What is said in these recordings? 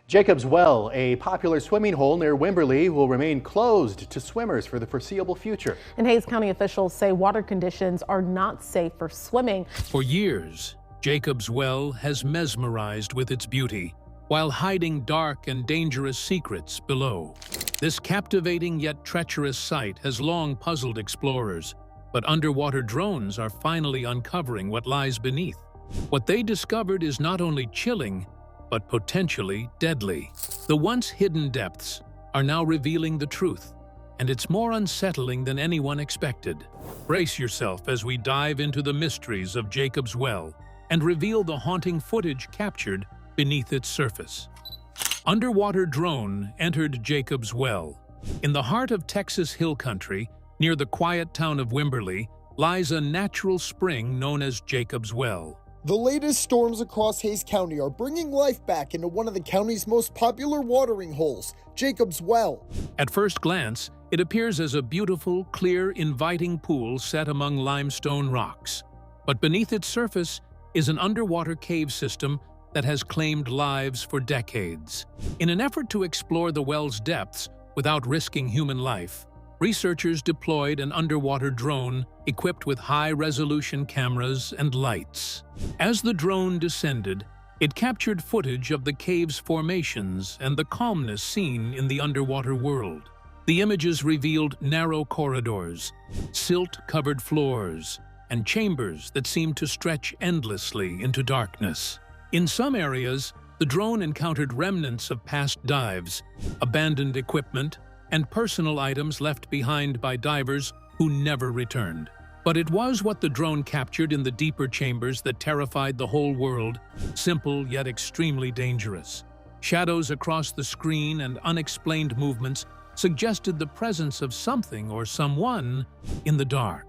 Jacob's Well, a popular swimming hole near Wimberley, will remain closed to swimmers for the foreseeable future. And Hayes County officials say water conditions are not safe for swimming. For years, Jacob's Well has mesmerized with its beauty, while hiding dark and dangerous secrets below. This captivating yet treacherous site has long puzzled explorers, but underwater drones are finally uncovering what lies beneath. What they discovered is not only chilling, but potentially deadly. The once hidden depths are now revealing the truth, and it's more unsettling than anyone expected. Brace yourself as we dive into the mysteries of Jacob's Well and reveal the haunting footage captured beneath its surface. Underwater drone entered Jacob's Well. In the heart of Texas hill country, near the quiet town of Wimberley, lies a natural spring known as Jacob's Well. The latest storms across Hayes County are bringing life back into one of the county's most popular watering holes, Jacob's Well. At first glance, it appears as a beautiful, clear, inviting pool set among limestone rocks. But beneath its surface is an underwater cave system that has claimed lives for decades. In an effort to explore the well's depths without risking human life, researchers deployed an underwater drone equipped with high-resolution cameras and lights. As the drone descended, it captured footage of the cave's formations and the calmness seen in the underwater world. The images revealed narrow corridors, silt-covered floors, and chambers that seemed to stretch endlessly into darkness. In some areas, the drone encountered remnants of past dives, abandoned equipment, and personal items left behind by divers who never returned. But it was what the drone captured in the deeper chambers that terrified the whole world, simple yet extremely dangerous. Shadows across the screen and unexplained movements suggested the presence of something or someone in the dark.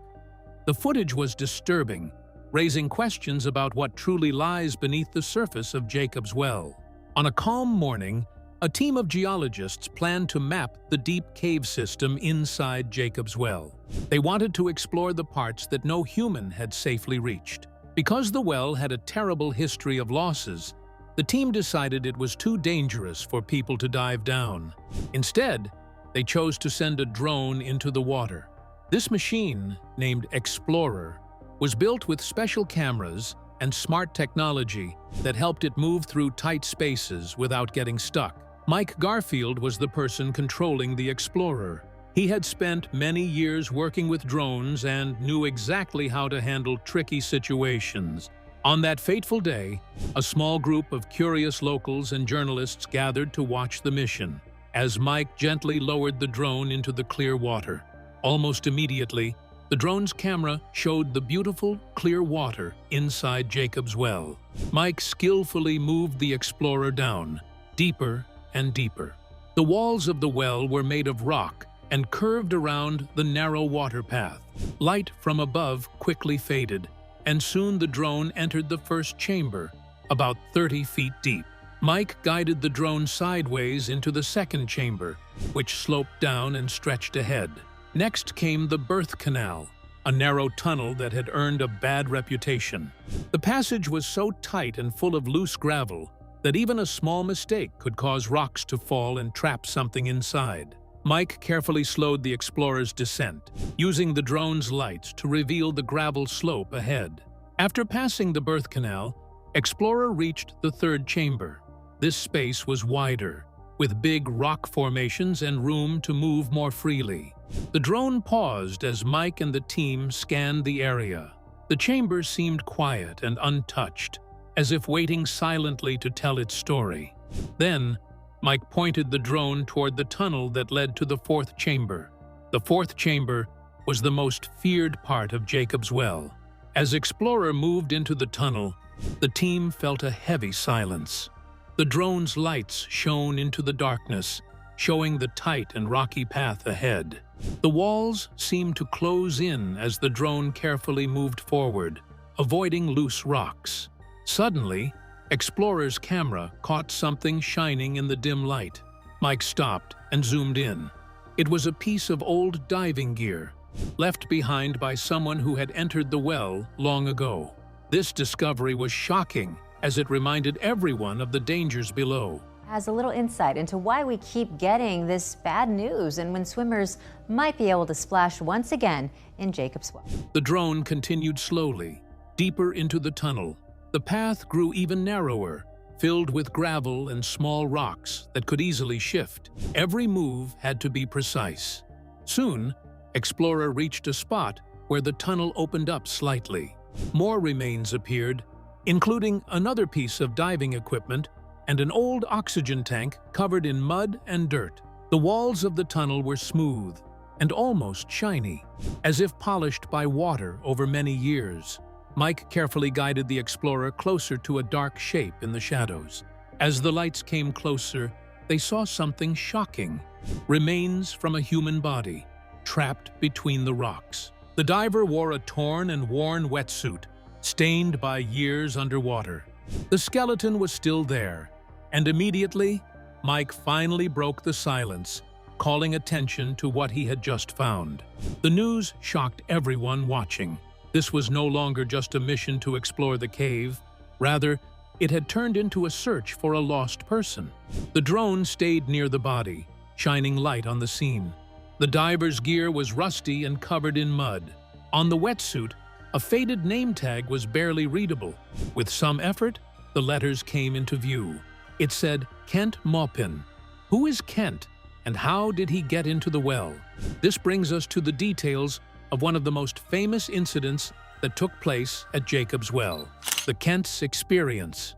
The footage was disturbing, raising questions about what truly lies beneath the surface of Jacob's Well. On a calm morning, a team of geologists planned to map the deep cave system inside Jacob's Well. They wanted to explore the parts that no human had safely reached. Because the well had a terrible history of losses, the team decided it was too dangerous for people to dive down. Instead, they chose to send a drone into the water. This machine, named Explorer, was built with special cameras and smart technology that helped it move through tight spaces without getting stuck. Mike Garfield was the person controlling the Explorer. He had spent many years working with drones and knew exactly how to handle tricky situations. On that fateful day, a small group of curious locals and journalists gathered to watch the mission, as Mike gently lowered the drone into the clear water. Almost immediately, the drone's camera showed the beautiful, clear water inside Jacob's Well. Mike skillfully moved the Explorer down, deeper and deeper. The walls of the well were made of rock and curved around the narrow water path. Light from above quickly faded, and soon the drone entered the first chamber, about 30 feet deep. Mike guided the drone sideways into the second chamber, which sloped down and stretched ahead. Next came the birth canal, a narrow tunnel that had earned a bad reputation. The passage was so tight and full of loose gravel that even a small mistake could cause rocks to fall and trap something inside. Mike carefully slowed the Explorer's descent, using the drone's lights to reveal the gravel slope ahead. After passing the birth canal, Explorer reached the third chamber. This space was wider, with big rock formations and room to move more freely. The drone paused as Mike and the team scanned the area. The chamber seemed quiet and untouched, as if waiting silently to tell its story. Then, Mike pointed the drone toward the tunnel that led to the fourth chamber. The fourth chamber was the most feared part of Jacob's Well. As Explorer moved into the tunnel, the team felt a heavy silence. The drone's lights shone into the darkness, showing the tight and rocky path ahead. The walls seemed to close in as the drone carefully moved forward, avoiding loose rocks. Suddenly, Explorer's camera caught something shining in the dim light. Mike stopped and zoomed in. It was a piece of old diving gear, left behind by someone who had entered the well long ago. This discovery was shocking, as it reminded everyone of the dangers below. has a little insight into why we keep getting this bad news and when swimmers might be able to splash once again in Jacob's Well. The drone continued slowly, deeper into the tunnel. The path grew even narrower, filled with gravel and small rocks that could easily shift. Every move had to be precise. Soon, Explorer reached a spot where the tunnel opened up slightly. More remains appeared, including another piece of diving equipment and an old oxygen tank covered in mud and dirt. The walls of the tunnel were smooth and almost shiny, as if polished by water over many years. Mike carefully guided the explorer closer to a dark shape in the shadows. As the lights came closer, they saw something shocking: remains from a human body, trapped between the rocks. The diver wore a torn and worn wetsuit, stained by years underwater. The skeleton was still there, and immediately, Mike finally broke the silence, calling attention to what he had just found. The news shocked everyone watching. This was no longer just a mission to explore the cave. Rather, it had turned into a search for a lost person. The drone stayed near the body, shining light on the scene. The diver's gear was rusty and covered in mud. On the wetsuit, a faded name tag was barely readable. With some effort, the letters came into view. It said, Kent Maupin. Who is Kent, and how did he get into the well? This brings us to the details of one of the most famous incidents that took place at Jacob's Well, the Kent's experience.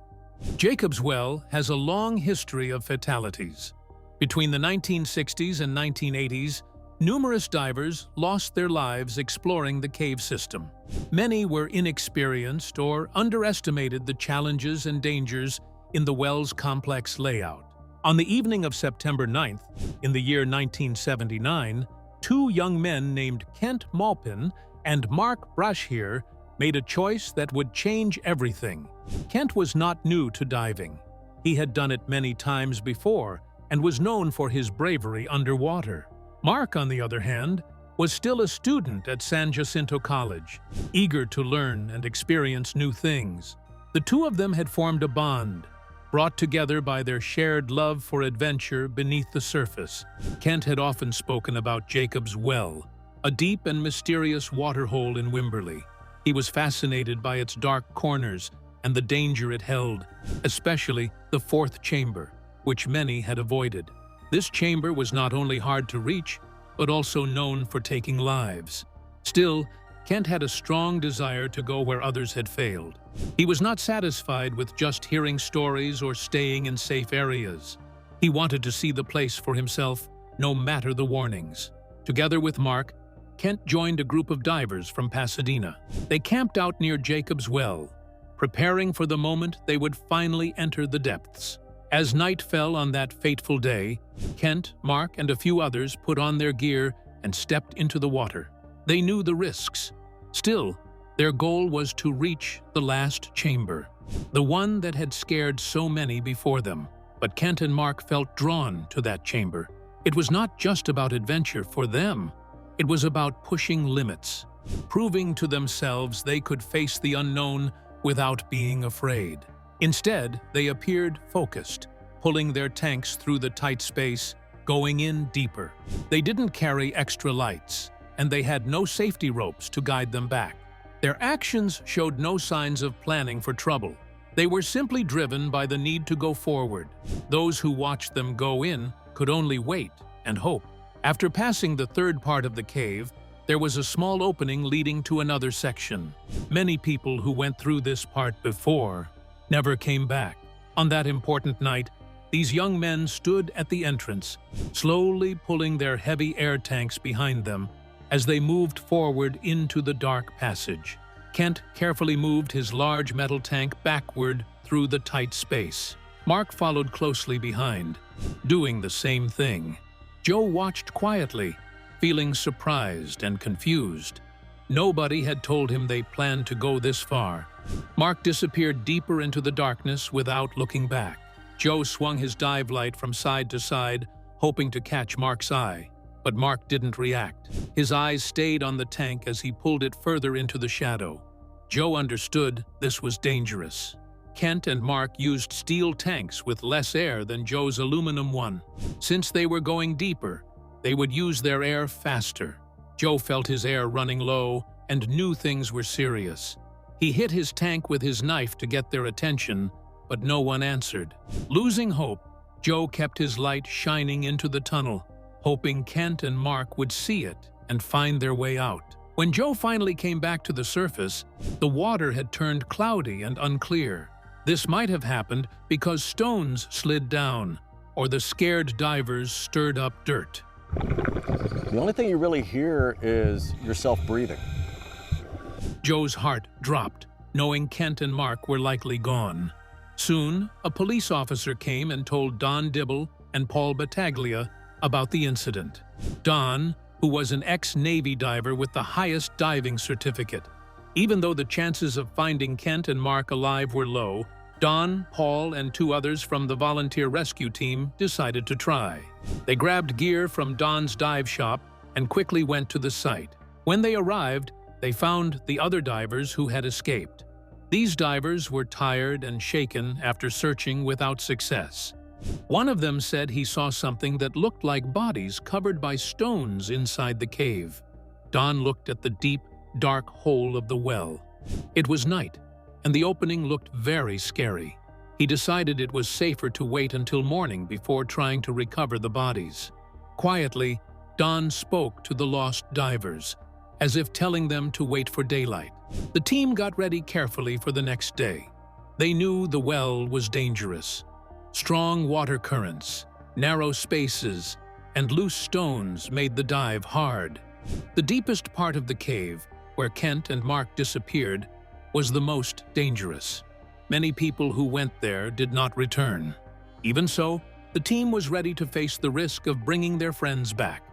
Jacob's Well has a long history of fatalities. Between the 1960s and 1980s, numerous divers lost their lives exploring the cave system. Many were inexperienced or underestimated the challenges and dangers in the well's complex layout. On the evening of September 9th, in the year 1979, two young men named Kent Maupin and Mark Brashear made a choice that would change everything. Kent was not new to diving. He had done it many times before and was known for his bravery underwater. Mark, on the other hand, was still a student at San Jacinto College, eager to learn and experience new things. The two of them had formed a bond, brought together by their shared love for adventure beneath the surface. Kent had often spoken about Jacob's Well, a deep and mysterious waterhole in Wimberley. He was fascinated by its dark corners and the danger it held, especially the fourth chamber, which many had avoided. This chamber was not only hard to reach, but also known for taking lives. Still, Kent had a strong desire to go where others had failed. He was not satisfied with just hearing stories or staying in safe areas. He wanted to see the place for himself, no matter the warnings. Together with Mark, Kent joined a group of divers from Pasadena. They camped out near Jacob's Well, preparing for the moment they would finally enter the depths. As night fell on that fateful day, Kent, Mark, and a few others put on their gear and stepped into the water. They knew the risks. Still, their goal was to reach the last chamber, the one that had scared so many before them. But Kent and Mark felt drawn to that chamber. It was not just about adventure for them. It was about pushing limits, proving to themselves they could face the unknown without being afraid. Instead, they appeared focused, pulling their tanks through the tight space, going in deeper. They didn't carry extra lights, and they had no safety ropes to guide them back. Their actions showed no signs of planning for trouble. They were simply driven by the need to go forward. Those who watched them go in could only wait and hope. After passing the third part of the cave, there was a small opening leading to another section. Many people who went through this part before never came back. On that important night, these young men stood at the entrance, slowly pulling their heavy air tanks behind them as they moved forward into the dark passage. Kent carefully moved his large metal tank backward through the tight space. Mark followed closely behind, doing the same thing. Joe watched quietly, feeling surprised and confused. Nobody had told him they planned to go this far. Mark disappeared deeper into the darkness without looking back. Joe swung his dive light from side to side, hoping to catch Mark's eye. But Mark didn't react. His eyes stayed on the tank as he pulled it further into the shadow. Joe understood this was dangerous. Kent and Mark used steel tanks with less air than Joe's aluminum one. Since they were going deeper, they would use their air faster. Joe felt his air running low and knew things were serious. He hit his tank with his knife to get their attention, but no one answered. Losing hope, Joe kept his light shining into the tunnel, hoping Kent and Mark would see it and find their way out. When Joe finally came back to the surface, the water had turned cloudy and unclear. This might have happened because stones slid down, or the scared divers stirred up dirt. The only thing you really hear is yourself breathing. Joe's heart dropped, knowing Kent and Mark were likely gone. Soon, a police officer came and told Don Dibble and Paul Battaglia about the incident. Don, who was an ex-Navy diver with the highest diving certificate. Even though the chances of finding Kent and Mark alive were low, Don, Paul, and 2 others from the volunteer rescue team decided to try. They grabbed gear from Don's dive shop and quickly went to the site. When they arrived, they found the other divers who had escaped. These divers were tired and shaken after searching without success. One of them said he saw something that looked like bodies covered by stones inside the cave. Don looked at the deep, dark hole of the well. It was night, and the opening looked very scary. He decided it was safer to wait until morning before trying to recover the bodies. Quietly, Don spoke to the lost divers, as if telling them to wait for daylight. The team got ready carefully for the next day. They knew the well was dangerous. Strong water currents, narrow spaces, and loose stones made the dive hard. The deepest part of the cave, where Kent and Mark disappeared, was the most dangerous. Many people who went there did not return. Even so, the team was ready to face the risk of bringing their friends back.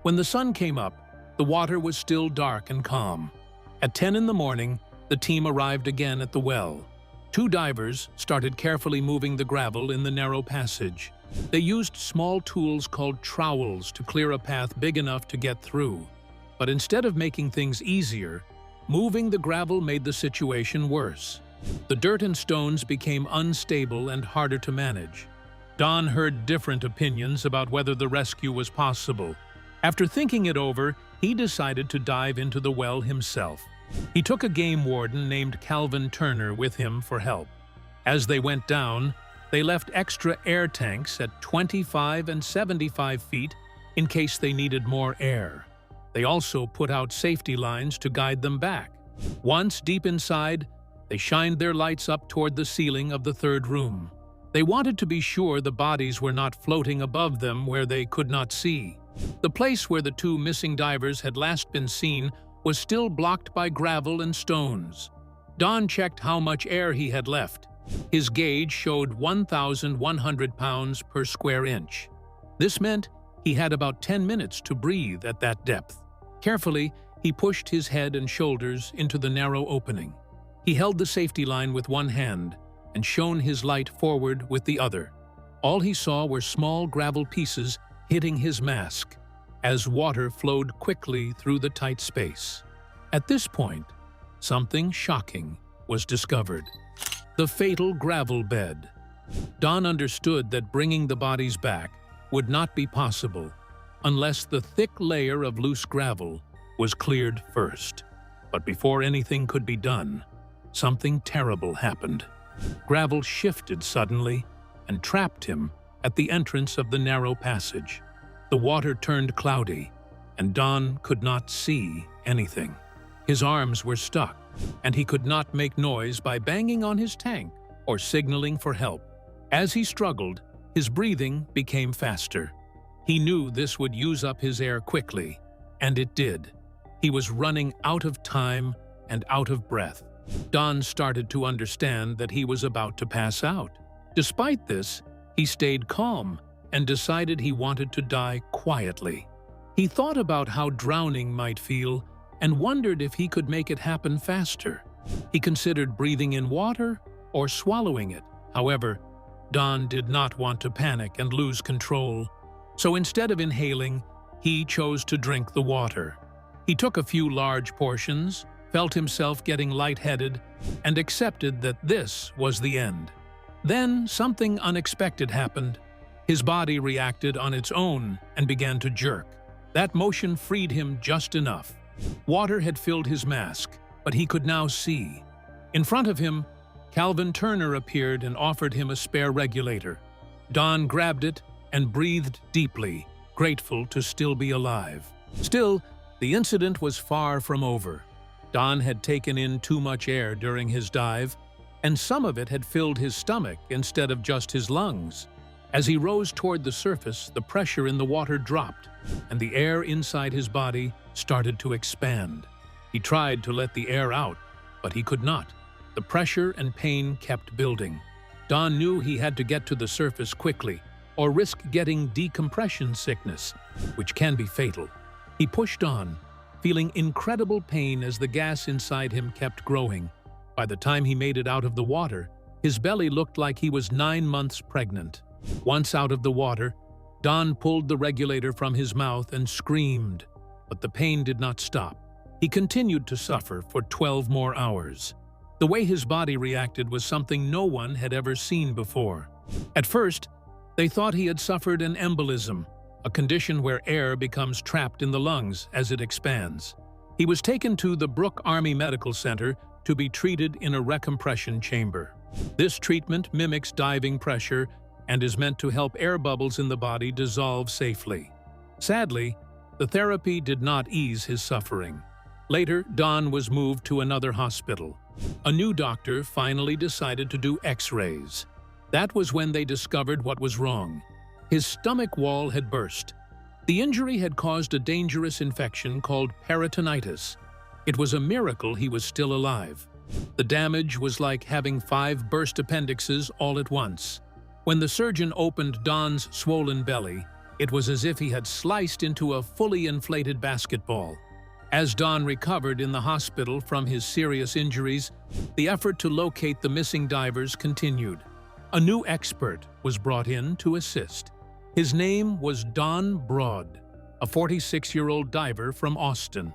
When the sun came up, the water was still dark and calm. At 10 in the morning, the team arrived again at the well. 2 divers started carefully moving the gravel in the narrow passage. They used small tools called trowels to clear a path big enough to get through. But instead of making things easier, moving the gravel made the situation worse. The dirt and stones became unstable and harder to manage. Don heard different opinions about whether the rescue was possible. After thinking it over, he decided to dive into the well himself. He took a game warden named Calvin Turner with him for help. As they went down, they left extra air tanks at 25 and 75 feet in case they needed more air. They also put out safety lines to guide them back. Once deep inside, they shined their lights up toward the ceiling of the 3rd room. They wanted to be sure the bodies were not floating above them where they could not see. The place where the 2 missing divers had last been seen was still blocked by gravel and stones. Don checked how much air he had left. His gauge showed 1,100 pounds per square inch. This meant he had about 10 minutes to breathe at that depth. Carefully, he pushed his head and shoulders into the narrow opening. He held the safety line with one hand and shone his light forward with the other. All he saw were small gravel pieces hitting his mask as water flowed quickly through the tight space. At this point, something shocking was discovered: the fatal gravel bed. Don understood that bringing the bodies back would not be possible unless the thick layer of loose gravel was cleared first. But before anything could be done, something terrible happened. Gravel shifted suddenly and trapped him at the entrance of the narrow passage. The water turned cloudy, and Don could not see anything. His arms were stuck, and he could not make noise by banging on his tank or signaling for help. As he struggled, his breathing became faster. He knew this would use up his air quickly, and it did. He was running out of time and out of breath. Don started to understand that he was about to pass out. Despite this, he stayed calm and decided he wanted to die quietly. He thought about how drowning might feel and wondered if he could make it happen faster. He considered breathing in water or swallowing it. However, Don did not want to panic and lose control. So instead of inhaling, he chose to drink the water. He took a few large portions, felt himself getting lightheaded, and accepted that this was the end. Then something unexpected happened. His body reacted on its own and began to jerk. That motion freed him just enough. Water had filled his mask, but he could now see. In front of him, Calvin Turner appeared and offered him a spare regulator. Don grabbed it and breathed deeply, grateful to still be alive. Still, the incident was far from over. Don had taken in too much air during his dive, and some of it had filled his stomach instead of just his lungs. As he rose toward the surface, the pressure in the water dropped, and the air inside his body started to expand. He tried to let the air out, but he could not. The pressure and pain kept building. Don knew he had to get to the surface quickly, or risk getting decompression sickness, which can be fatal. He pushed on, feeling incredible pain as the gas inside him kept growing. By the time he made it out of the water, his belly looked like he was 9 months pregnant. Once out of the water, Don pulled the regulator from his mouth and screamed, but the pain did not stop. He continued to suffer for 12 more hours. The way his body reacted was something no one had ever seen before. At first, they thought he had suffered an embolism, a condition where air becomes trapped in the lungs as it expands. He was taken to the Brooke Army Medical Center to be treated in a recompression chamber. This treatment mimics diving pressure and is meant to help air bubbles in the body dissolve safely. Sadly, the therapy did not ease his suffering. Later, Don was moved to another hospital. A new doctor finally decided to do X-rays. That was when they discovered what was wrong. His stomach wall had burst. The injury had caused a dangerous infection called peritonitis. It was a miracle he was still alive. The damage was like having 5 burst appendixes all at once. When the surgeon opened Don's swollen belly, it was as if he had sliced into a fully inflated basketball. As Don recovered in the hospital from his serious injuries, the effort to locate the missing divers continued. A new expert was brought in to assist. His name was Don Broad, a 46-year-old diver from Austin.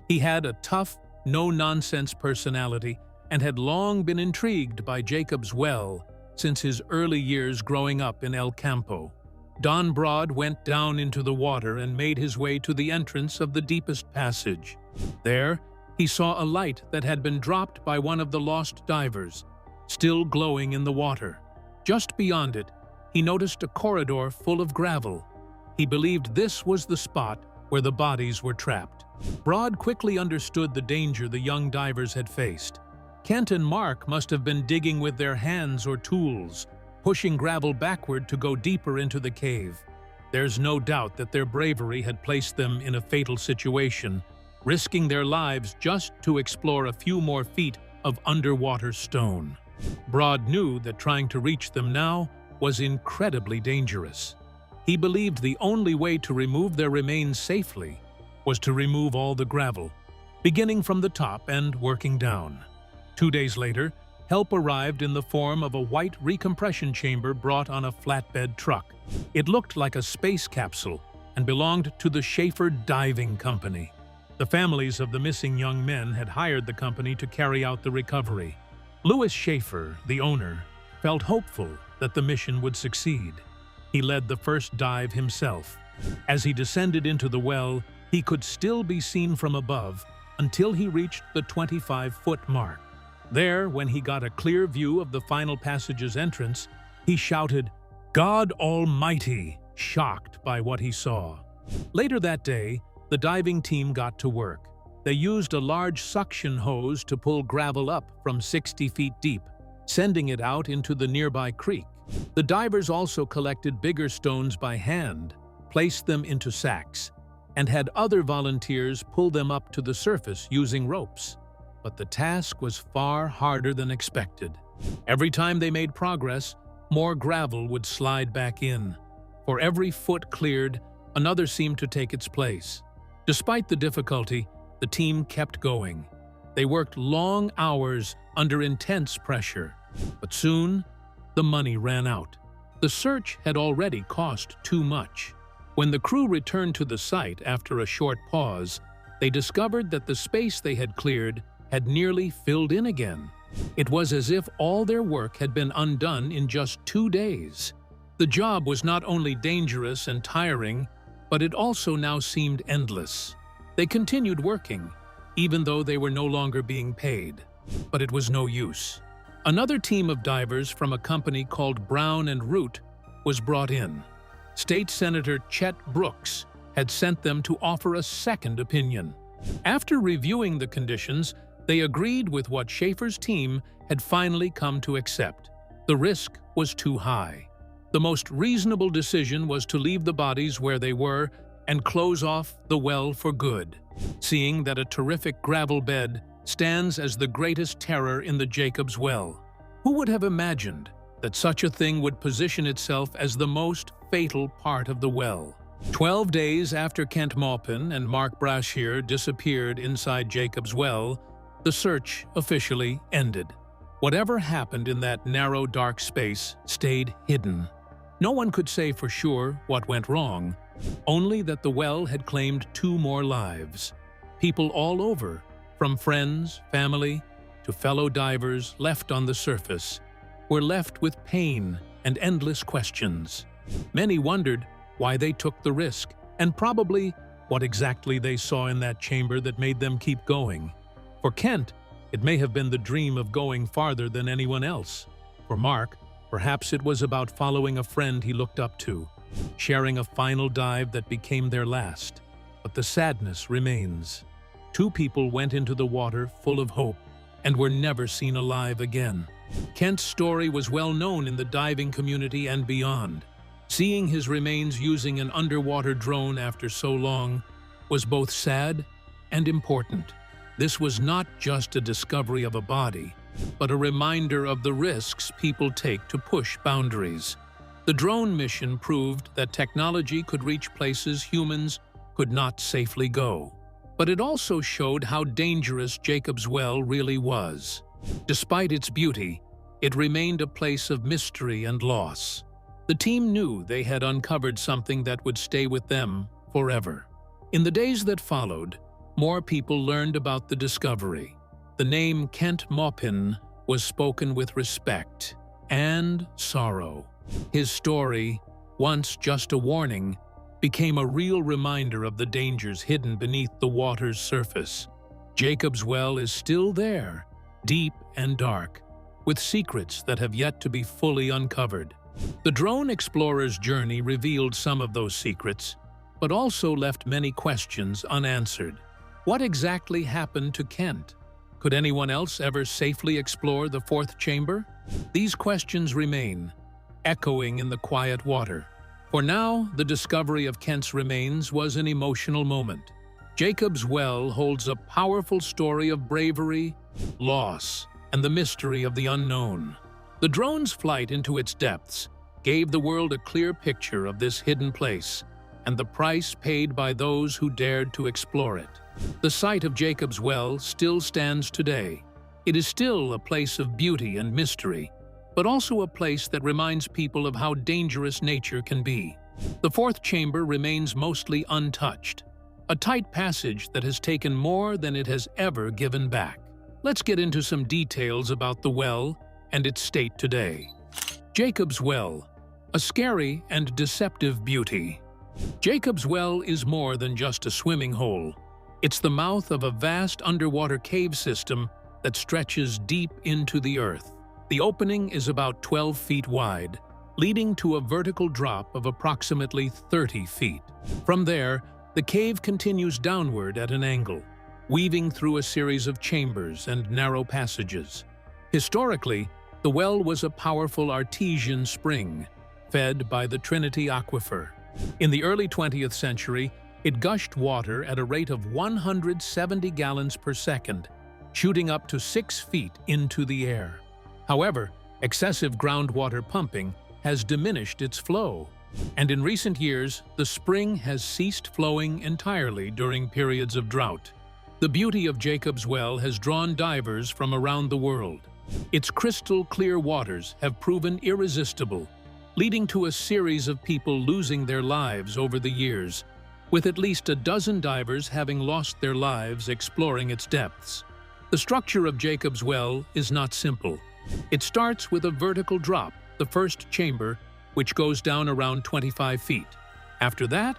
He had a tough, no-nonsense personality and had long been intrigued by Jacob's Well since his early years growing up in El Campo. Don Broad went down into the water and made his way to the entrance of the deepest passage. There, he saw a light that had been dropped by one of the lost divers, still glowing in the water. Just beyond it, he noticed a corridor full of gravel. He believed this was the spot where the bodies were trapped. Broad quickly understood the danger the young divers had faced. Kent and Mark must have been digging with their hands or tools, pushing gravel backward to go deeper into the cave. There's no doubt that their bravery had placed them in a fatal situation, risking their lives just to explore a few more feet of underwater stone. Broad knew that trying to reach them now was incredibly dangerous. He believed the only way to remove their remains safely was to remove all the gravel, beginning from the top and working down. 2 days later, help arrived in the form of a white recompression chamber brought on a flatbed truck. It looked like a space capsule and belonged to the Schaefer Diving Company. The families of the missing young men had hired the company to carry out the recovery. Louis Schaefer, the owner, felt hopeful that the mission would succeed. He led the first dive himself. As he descended into the well, he could still be seen from above until he reached the 25-foot mark. There, when he got a clear view of the final passage's entrance, he shouted, "God Almighty!" shocked by what he saw. Later that day, the diving team got to work. They used a large suction hose to pull gravel up from 60 feet deep, sending it out into the nearby creek. The divers also collected bigger stones by hand, placed them into sacks, and had other volunteers pull them up to the surface using ropes. But the task was far harder than expected. Every time they made progress, more gravel would slide back in. For every foot cleared, another seemed to take its place. Despite the difficulty, the team kept going. They worked long hours under intense pressure, but soon the money ran out. The search had already cost too much. When the crew returned to the site after a short pause, they discovered that the space they had cleared had nearly filled in again. It was as if all their work had been undone in just 2 days. The job was not only dangerous and tiring, but it also now seemed endless. They continued working, even though they were no longer being paid. But it was no use. Another team of divers from a company called Brown and Root was brought in. State Senator Chet Brooks had sent them to offer a second opinion. After reviewing the conditions, they agreed with what Schaefer's team had finally come to accept. The risk was too high. The most reasonable decision was to leave the bodies where they were and close off the well for good, seeing that a terrific gravel bed stands as the greatest terror in the Jacob's Well. Who would have imagined that such a thing would position itself as the most fatal part of the well? 12 days after Kent Maupin and Mark Brashear disappeared inside Jacob's Well, the search officially ended. Whatever happened in that narrow, dark space stayed hidden. No one could say for sure what went wrong, only that the well had claimed 2 more lives. People all over, from friends, family, to fellow divers left on the surface, were left with pain and endless questions. Many wondered why they took the risk, and probably what exactly they saw in that chamber that made them keep going. For Kent, it may have been the dream of going farther than anyone else. For Mark, perhaps it was about following a friend he looked up to, sharing a final dive that became their last. But the sadness remains. 2 people went into the water full of hope and were never seen alive again. Kent's story was well known in the diving community and beyond. Seeing his remains using an underwater drone after so long was both sad and important. This was not just a discovery of a body, but a reminder of the risks people take to push boundaries. The drone mission proved that technology could reach places humans could not safely go. But it also showed how dangerous Jacob's Well really was. Despite its beauty, it remained a place of mystery and loss. The team knew they had uncovered something that would stay with them forever. In the days that followed, more people learned about the discovery. The name Kent Maupin was spoken with respect and sorrow. His story, once just a warning, became a real reminder of the dangers hidden beneath the water's surface. Jacob's Well is still there, deep and dark, with secrets that have yet to be fully uncovered. The drone explorer's journey revealed some of those secrets, but also left many questions unanswered. What exactly happened to Kent? Could anyone else ever safely explore the 4th chamber? These questions remain, echoing in the quiet water. For now, the discovery of Kent's remains was an emotional moment. Jacob's Well holds a powerful story of bravery, loss, and the mystery of the unknown. The drone's flight into its depths gave the world a clear picture of this hidden place and the price paid by those who dared to explore it. The site of Jacob's Well still stands today. It is still a place of beauty and mystery, but also a place that reminds people of how dangerous nature can be. The 4th chamber remains mostly untouched, a tight passage that has taken more than it has ever given back. Let's get into some details about the well and its state today. Jacob's Well, a scary and deceptive beauty. Jacob's Well is more than just a swimming hole. It's the mouth of a vast underwater cave system that stretches deep into the earth. The opening is about 12 feet wide, leading to a vertical drop of approximately 30 feet. From there, the cave continues downward at an angle, weaving through a series of chambers and narrow passages. Historically, the well was a powerful artesian spring, fed by the Trinity Aquifer. In the early 20th century, it gushed water at a rate of 170 gallons per second, shooting up to 6 feet into the air. However, excessive groundwater pumping has diminished its flow, and in recent years, the spring has ceased flowing entirely during periods of drought. The beauty of Jacob's Well has drawn divers from around the world. Its crystal-clear waters have proven irresistible, leading to a series of people losing their lives over the years, with at least a dozen divers having lost their lives exploring its depths. The structure of Jacob's Well is not simple. It starts with a vertical drop, the first chamber, which goes down around 25 feet. After that,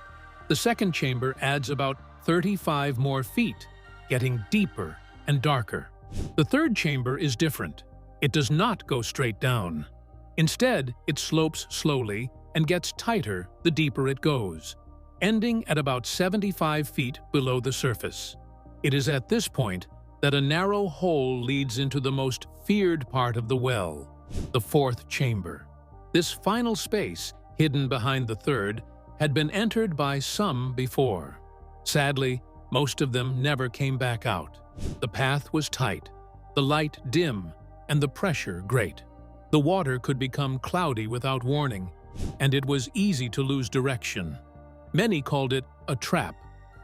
the second chamber adds about 35 more feet, getting deeper and darker. The third chamber is different. It does not go straight down. Instead, it slopes slowly and gets tighter the deeper it goes, ending at about 75 feet below the surface. It is at this point that a narrow hole leads into the most feared part of the well, the fourth chamber. This final space, hidden behind the third, had been entered by some before. Sadly, most of them never came back out. The path was tight, the light dim, and the pressure great. The water could become cloudy without warning, and it was easy to lose direction. Many called it a trap,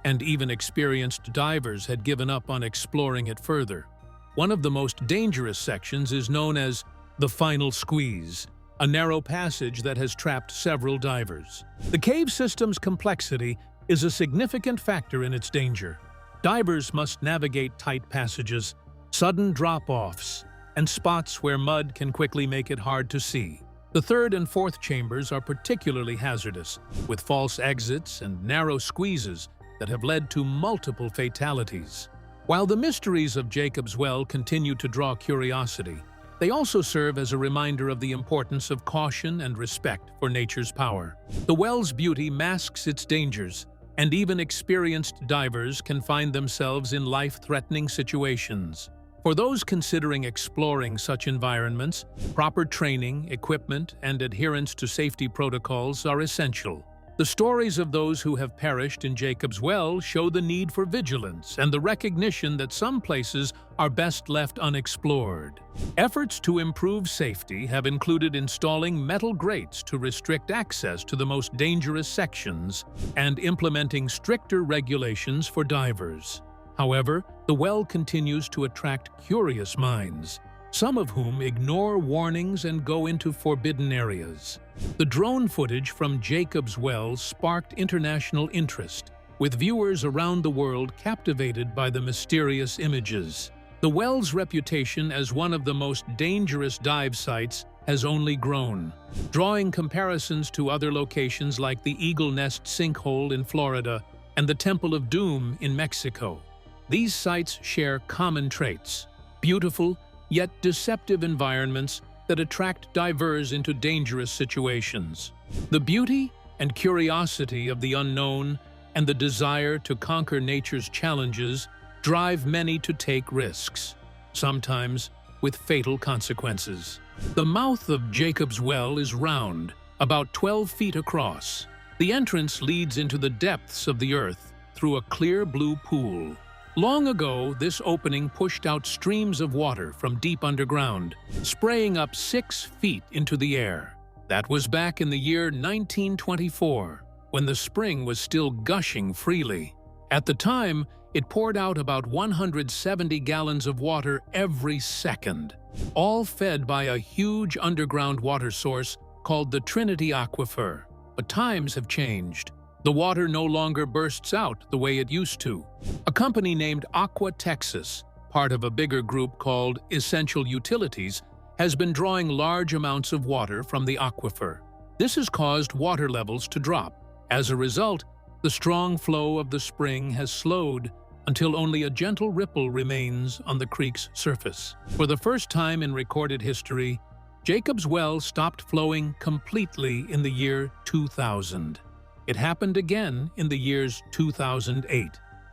and even experienced divers had given up on exploring it further. One of the most dangerous sections is known as the Final Squeeze, a narrow passage that has trapped several divers. The cave system's complexity is a significant factor in its danger. Divers must navigate tight passages, sudden drop-offs, and spots where mud can quickly make it hard to see. The third and fourth chambers are particularly hazardous, with false exits and narrow squeezes that have led to multiple fatalities. While the mysteries of Jacob's Well continue to draw curiosity, they also serve as a reminder of the importance of caution and respect for nature's power. The well's beauty masks its dangers, and even experienced divers can find themselves in life-threatening situations. For those considering exploring such environments, proper training, equipment, and adherence to safety protocols are essential. The stories of those who have perished in Jacob's Well show the need for vigilance and the recognition that some places are best left unexplored. Efforts to improve safety have included installing metal grates to restrict access to the most dangerous sections and implementing stricter regulations for divers. However, the well continues to attract curious minds, some of whom ignore warnings and go into forbidden areas. The drone footage from Jacob's Well sparked international interest, with viewers around the world captivated by the mysterious images. The well's reputation as one of the most dangerous dive sites has only grown, drawing comparisons to other locations like the Eagle Nest Sinkhole in Florida and the Temple of Doom in Mexico. These sites share common traits: beautiful yet deceptive environments that attract divers into dangerous situations. The beauty and curiosity of the unknown and the desire to conquer nature's challenges drive many to take risks, sometimes with fatal consequences. The mouth of Jacob's Well is round, about 12 feet across. The entrance leads into the depths of the earth through a clear blue pool. Long ago, this opening pushed out streams of water from deep underground, spraying up 6 feet into the air. That was back in the year 1924, when the spring was still gushing freely. At the time, it poured out about 170 gallons of water every second, all fed by a huge underground water source called the Trinity Aquifer. But times have changed. The water no longer bursts out the way it used to. A company named Aqua Texas, part of a bigger group called Essential Utilities, has been drawing large amounts of water from the aquifer. This has caused water levels to drop. As a result, the strong flow of the spring has slowed until only a gentle ripple remains on the creek's surface. For the first time in recorded history, Jacob's Well stopped flowing completely in the year 2000. It happened again in the years 2008,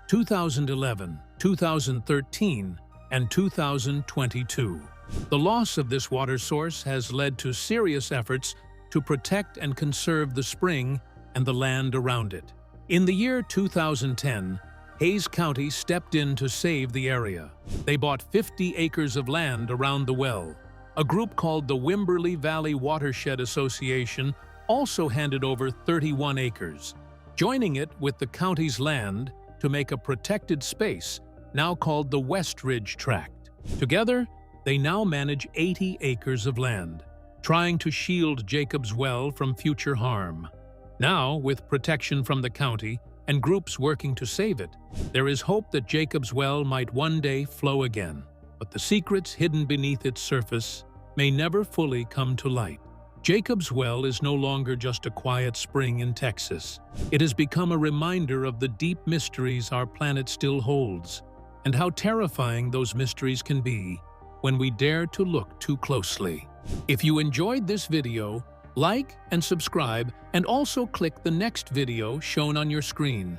2011, 2013, and 2022. The loss of this water source has led to serious efforts to protect and conserve the spring and the land around it. In the year 2010, Hays County stepped in to save the area. They bought 50 acres of land around the well. A group called the Wimberley Valley Watershed Association also handed over 31 acres, joining it with the county's land to make a protected space now called the West Ridge Tract. Together, they now manage 80 acres of land, trying to shield Jacob's Well from future harm. Now, with protection from the county and groups working to save it. There is hope that Jacob's Well might one day flow again, but the secrets hidden beneath its surface may never fully come to light. Jacob's Well is no longer just a quiet spring in Texas. It has become a reminder of the deep mysteries our planet still holds, and how terrifying those mysteries can be when we dare to look too closely. If you enjoyed this video, like and subscribe, and also click the next video shown on your screen.